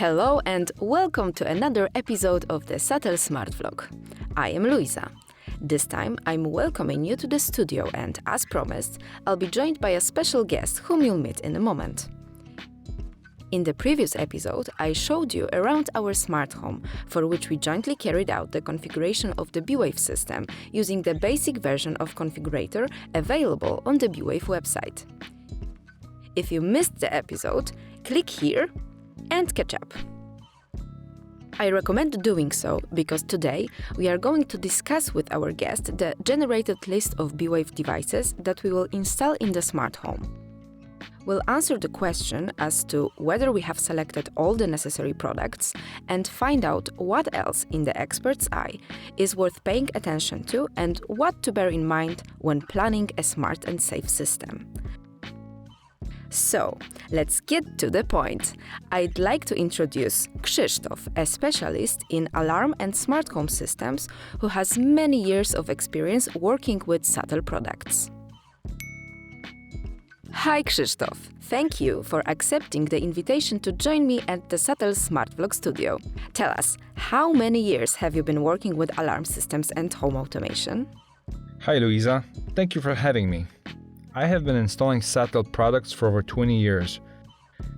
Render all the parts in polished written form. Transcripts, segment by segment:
Hello and welcome to another episode of the Satel Smart Vlog. I am Luisa. This time I'm welcoming you to the studio and, as promised, I'll be joined by a special guest whom you'll meet in a moment. In the previous episode, I showed you around our smart home, for which we jointly carried out the configuration of the B-Wave system using the basic version of Configurator available on the B-Wave website. If you missed the episode, click here and catch up. I recommend doing so because today we are going to discuss with our guest the generated list of B-Wave devices that we will install in the smart home. We'll answer the question as to whether we have selected all the necessary products and find out what else in the expert's eye is worth paying attention to and what to bear in mind when planning a smart and safe system. So, let's get to the point. I'd like to introduce Krzysztof, a specialist in alarm and smart home systems who has many years of experience working with Satel products. Hi Krzysztof, thank you for accepting the invitation to join me at the Satel Smart Vlog studio. Tell us, how many years have you been working with alarm systems and home automation? Hi Luisa, thank you for having me. I have been installing Satel products for over 20 years.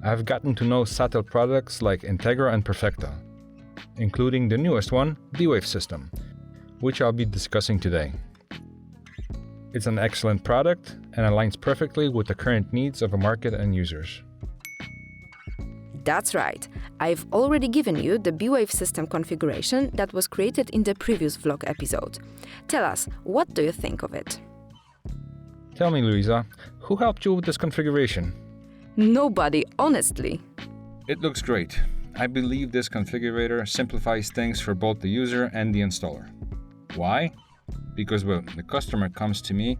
I have gotten to know Satel products like Integra and Perfecta, including the newest one, B-Wave system, which I'll be discussing today. It's an excellent product and aligns perfectly with the current needs of the market and users. That's right. I've already given you the B-Wave system configuration that was created in the previous vlog episode. Tell us, what do you think of it? Tell me, Luisa, who helped you with this configuration? Nobody, honestly. It looks great. I believe this configurator simplifies things for both the user and the installer. Why? Because when the customer comes to me,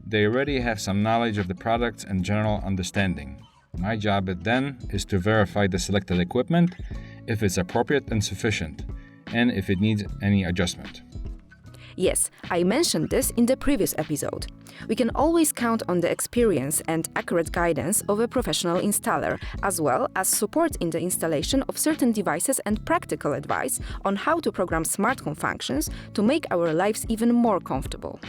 they already have some knowledge of the product and general understanding. My job then is to verify the selected equipment, if it's appropriate and sufficient, and if it needs any adjustment. Yes, I mentioned this in the previous episode. We can always count on the experience and accurate guidance of a professional installer, as well as support in the installation of certain devices and practical advice on how to program smart home functions to make our lives even more comfortable.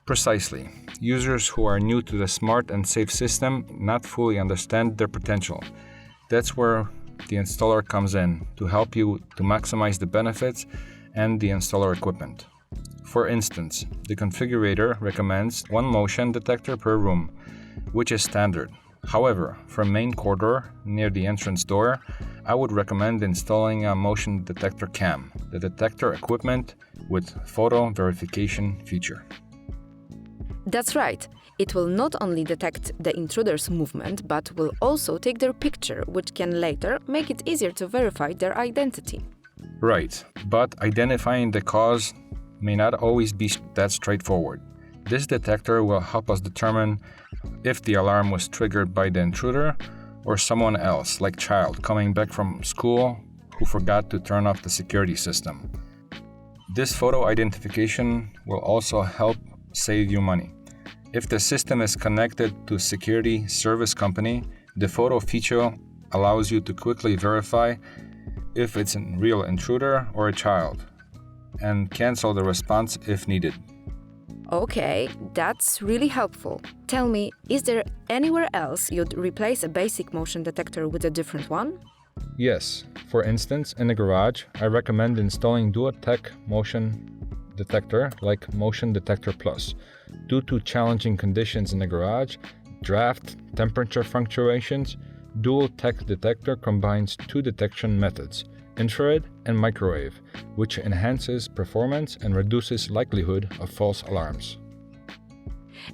Precisely. Users who are new to the smart and safe system not fully understand their potential. That's where the installer comes in to help you to maximize the benefits and the installer equipment. For instance, the configurator recommends one motion detector per room, which is standard. However, for main corridor near the entrance door, I would recommend installing a motion detector cam, the detector equipment with photo verification feature. That's right. It will not only detect the intruder's movement, but will also take their picture, which can later make it easier to verify their identity. Right, but identifying the cause may not always be that straightforward. This detector will help us determine if the alarm was triggered by the intruder or someone else, like child coming back from school who forgot to turn off the security system. This photo identification will also help save you money. If the system is connected to a security service company, the photo feature allows you to quickly verify if it's a real intruder or a child, and cancel the response if needed. Okay, that's really helpful. Tell me, is there anywhere else you'd replace a basic motion detector with a different one? Yes, for instance, in the garage, I recommend installing Duotech motion detector like Motion Detector Plus. Due to challenging conditions in the garage, draft, temperature fluctuations, Duotech detector combines two detection methods, infrared and microwave, which enhances performance and reduces likelihood of false alarms.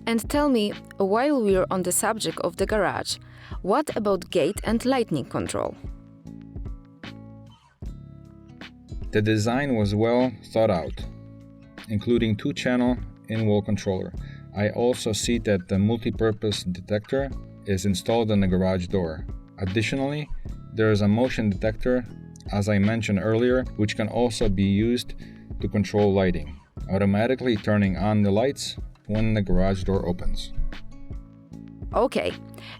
And tell me, while we're on the subject of the garage, what about gate and lightning control? The design was well thought out, including two-channel in-wall controller. I also see that the multi-purpose detector is installed on the garage door. Additionally, there is a motion detector, as I mentioned earlier, which can also be used to control lighting, automatically turning on the lights when the garage door opens. Okay,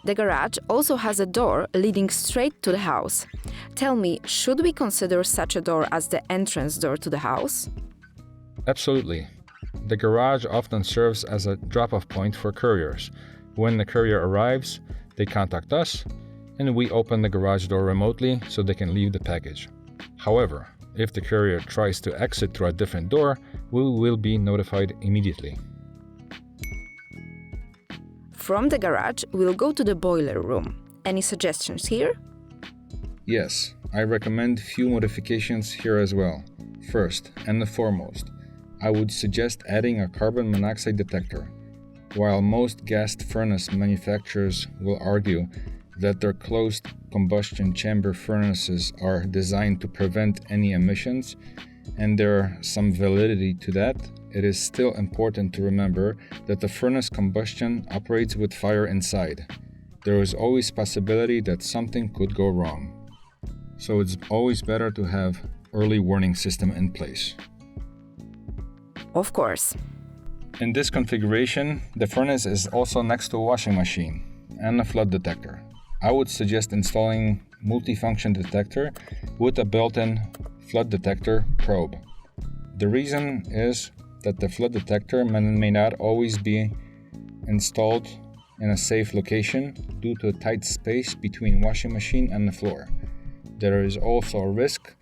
the garage also has a door leading straight to the house. Tell me, should we consider such a door as the entrance door to the house? Absolutely. The garage often serves as a drop-off point for couriers. When the courier arrives, they contact us, and we open the garage door remotely so they can leave the package. However, if the courier tries to exit through a different door, we will be notified immediately. From the garage, we'll go to the boiler room. Any suggestions here? Yes, I recommend few modifications here as well. First and foremost, I would suggest adding a carbon monoxide detector. While most gas furnace manufacturers will argue that their closed combustion chamber furnaces are designed to prevent any emissions, and there is some validity to that, it is still important to remember that the furnace combustion operates with fire inside. There is always possibility that something could go wrong. So it's always better to have early warning system in place. Of course. In this configuration, the furnace is also next to a washing machine and a flood detector. I would suggest installing multifunction detector with a built-in flood detector probe. The reason is that the flood detector may not always be installed in a safe location due to a tight space between washing machine and the floor. There is also a risk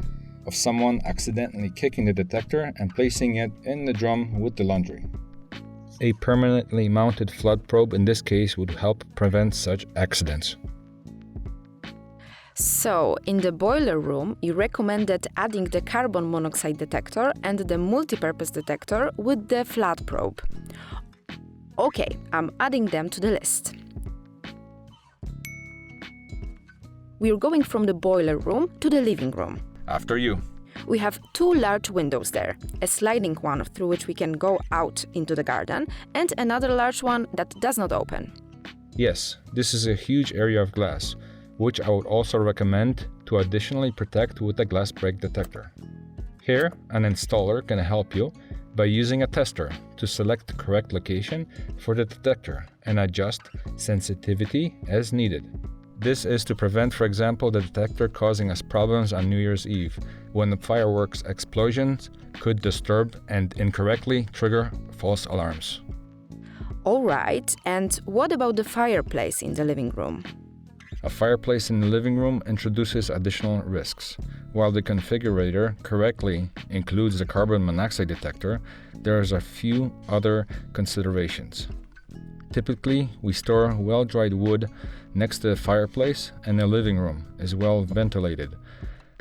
of someone accidentally kicking the detector and placing it in the drum with the laundry. A permanently mounted flood probe in this case would help prevent such accidents. So, in the boiler room, you recommended adding the carbon monoxide detector and the multipurpose detector with the flood probe. Okay, I'm adding them to the list. We're going from the boiler room to the living room. After you. We have two large windows there, a sliding one through which we can go out into the garden, and another large one that does not open. Yes, this is a huge area of glass, which I would also recommend to additionally protect with a glass break detector. Here, an installer can help you by using a tester to select the correct location for the detector and adjust sensitivity as needed. This is to prevent, for example, the detector causing us problems on New Year's Eve, when the fireworks explosions could disturb and incorrectly trigger false alarms. All right, and what about the fireplace in the living room? A fireplace in the living room introduces additional risks. While the configurator correctly includes the carbon monoxide detector, there are a few other considerations. Typically, we store well-dried wood next to the fireplace, and the living room is well ventilated.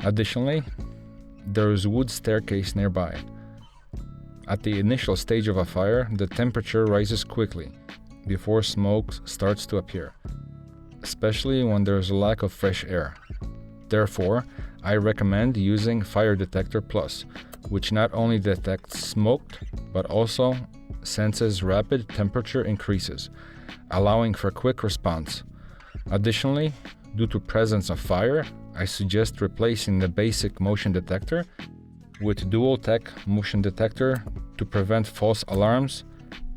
Additionally, there is a wood staircase nearby. At the initial stage of a fire, the temperature rises quickly before smoke starts to appear, especially when there is a lack of fresh air. Therefore, I recommend using Fire Detector Plus, which not only detects smoke but also senses rapid temperature increases, allowing for quick response. Additionally, due to presence of fire, I suggest replacing the basic motion detector with dual tech motion detector to prevent false alarms,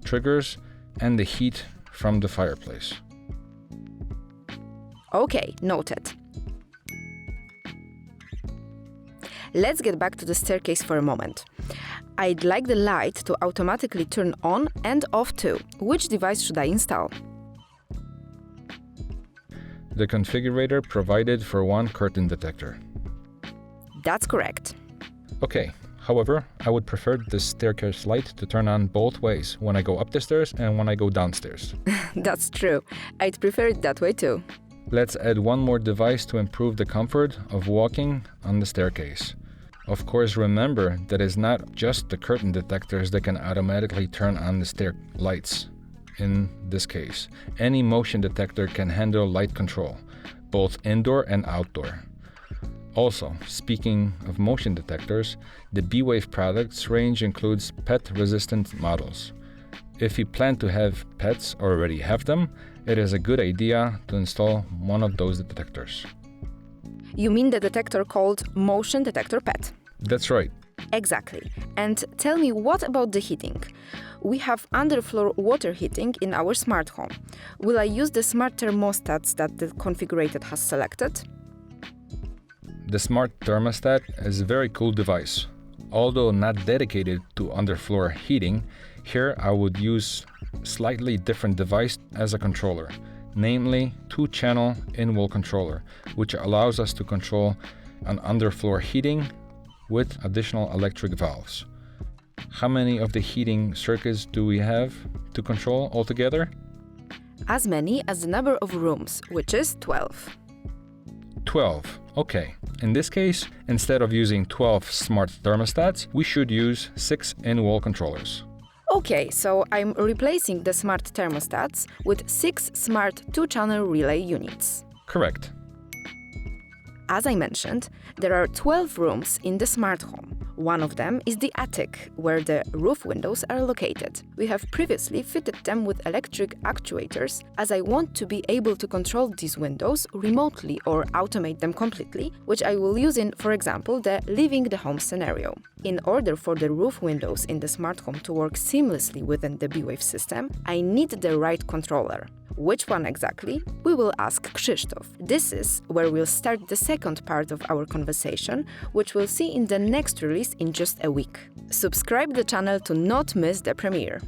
triggers, and the heat from the fireplace. Okay, noted. Let's get back to the staircase for a moment. I'd like the light to automatically turn on and off too. Which device should I install? The configurator provided for one curtain detector. That's correct. Okay, however, I would prefer the staircase light to turn on both ways when I go up the stairs and when I go downstairs. That's true. I'd prefer it that way too. Let's add one more device to improve the comfort of walking on the staircase. Of course, remember that it's not just the curtain detectors that can automatically turn on the stair lights. In this case, any motion detector can handle light control, both indoor and outdoor. Also, speaking of motion detectors, the B-Wave products range includes pet-resistant models. If you plan to have pets or already have them, it is a good idea to install one of those detectors. You mean the detector called Motion Detector PET? That's right. Exactly. And tell me, what about the heating? We have underfloor water heating in our smart home. Will I use the smart thermostats that the configurator has selected? The smart thermostat is a very cool device. Although not dedicated to underfloor heating, here I would use slightly different device as a controller, namely 2-channel in-wall controller, which allows us to control an underfloor heating with additional electric valves. How many of the heating circuits do we have to control altogether? As many as the number of rooms, which is 12. 12. Okay. In this case, instead of using 12 smart thermostats, we should use 6 in-wall controllers. Okay, so I'm replacing the smart thermostats with 6 smart 2-channel relay units. Correct. As I mentioned, there are 12 rooms in the smart home. One of them is the attic, where the roof windows are located. We have previously fitted them with electric actuators, as I want to be able to control these windows remotely or automate them completely, which I will use in, for example, the leaving the home scenario. In order for the roof windows in the smart home to work seamlessly within the B-Wave system, I need the right controller. Which one exactly? We will ask Krzysztof. This is where we'll start the second part of our conversation, which we'll see in the next release in just a week. Subscribe the channel to not miss the premiere.